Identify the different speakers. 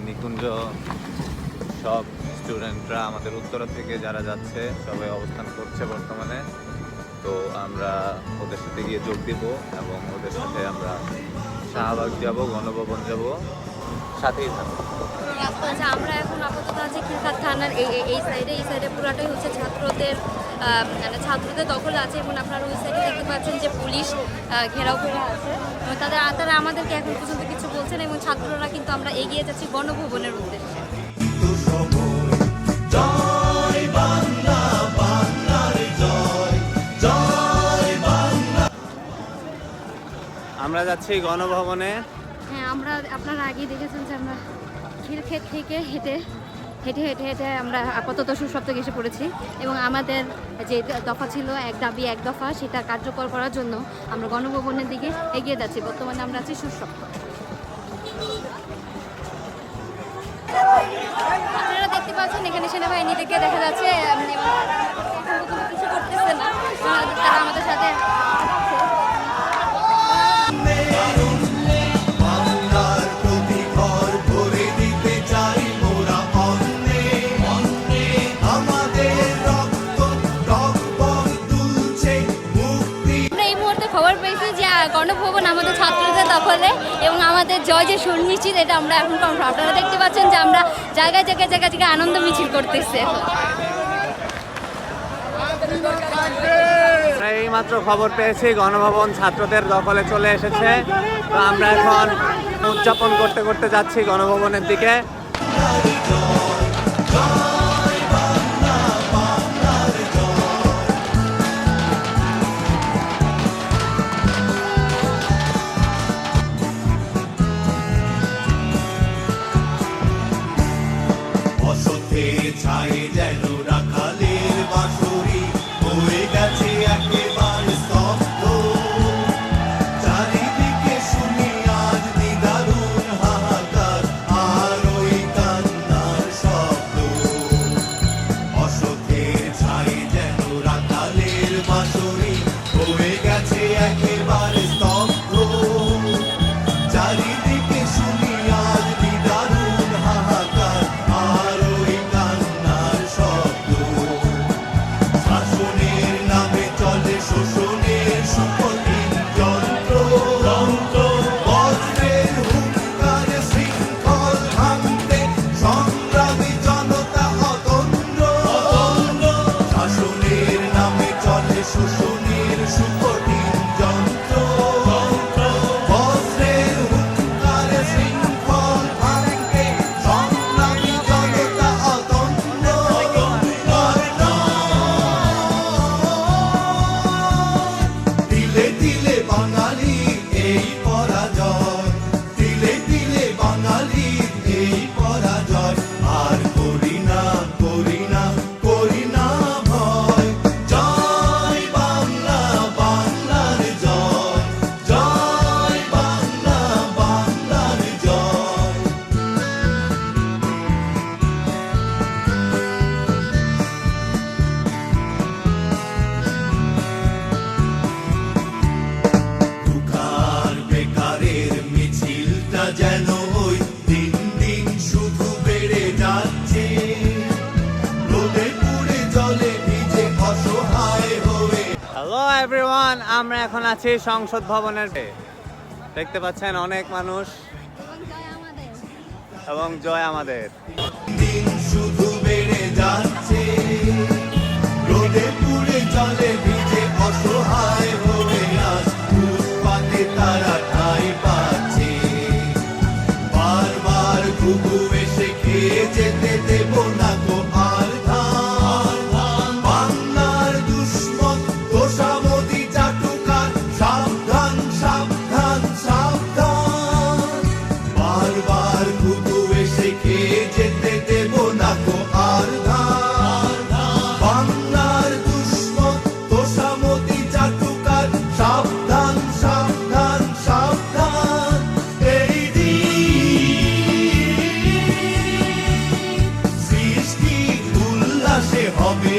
Speaker 1: নিকুঞ্জ সব স্টুডেন্টরা আমাদের উত্তরা থেকে যারা যাচ্ছে সবাই অবস্থান করছে বর্তমানে। তো আমরা ওদের সাথে গিয়ে যোগ দিব এবং ওদের সাথে আমরা শাহবাগ যাব, গণভবন যাব, সাথেই থাকবো।
Speaker 2: আচ্ছা, আমরা এখন আপাতত আছি খিলখাত থানার এই সাইডে পুরাটাই হচ্ছে ছাত্রদের দখল আছে এবং আপনারা ওই সাইডে দেখতে পাচ্ছেন যে পুলিশ ঘেরাও করে আছে এবং তারা আমাদেরকে এখন পর্যন্ত কিছু বলছেন এবং ছাত্ররা কিন্তু আমরা এগিয়ে যাচ্ছি গণভবনের উদ্দেশ্যে।
Speaker 1: আমরা যাচ্ছি গণভবনে।
Speaker 2: হ্যাঁ, আপনারা আগেই দেখেছেন যে আমরা খিলক্ষেত থেকে হেঁটে আমরা আপাতত সুসপ্তকে এসে পড়েছি এবং আমাদের যে দফা ছিল এক দাবি এক দফা, সেটা কার্যকর করার জন্য আমরা গণভবনের দিকে এগিয়ে যাচ্ছি। বর্তমানে আমরা আছি সুসপ্ত। আপনারা দেখতে পাচ্ছেন এখানে সেনাবাহিনীদেরকে দেখা যাচ্ছে কিছু করতেছে না, তারা আমাদের সাথে গণভবন আমাদের ছাত্রদের দখলে এবং আমাদের জয় যে সুনিশ্চিত, এটা আমরা এখন কনফার্ম। আপনারা দেখতে পাচ্ছেন যে আমরা জায়গায় আনন্দ মিছিল করতেছি।
Speaker 1: এই মাত্র খবর পেয়েছি গণভবন ছাত্রদের দখলে চলে এসেছে। তো আমরা এখন উদযাপন করতে যাচ্ছি গণভবনের দিকে। আমরা এখন আছি সংসদ ভবনের, দেখতে পাচ্ছেন অনেক মানুষ এবং জয় আমাদের। দিন শুধু বেড়ে যাচ্ছে, রোদে পুড়ে জলে ভিজে অসহায় হয়ে আজ ফুটপাতে তারা ঠাঁই পাচ্ছে। বারবার ঘুঘু এসে খেয়ে যেতে দেব না তো আর ধান। বাংলার দুশ্মন তোষামোদী চাটুকার, সাবধান সাবধান সাবধান। বারবার ঘুঘু এসে খেয়ে যেতে দেব না তো আর ধান। বাংলার দুশ্মন তোষামোদী চাটুকার, সাবধান সাবধান সাবধান। এই দিন সৃষ্টির উল্লাসে হবে।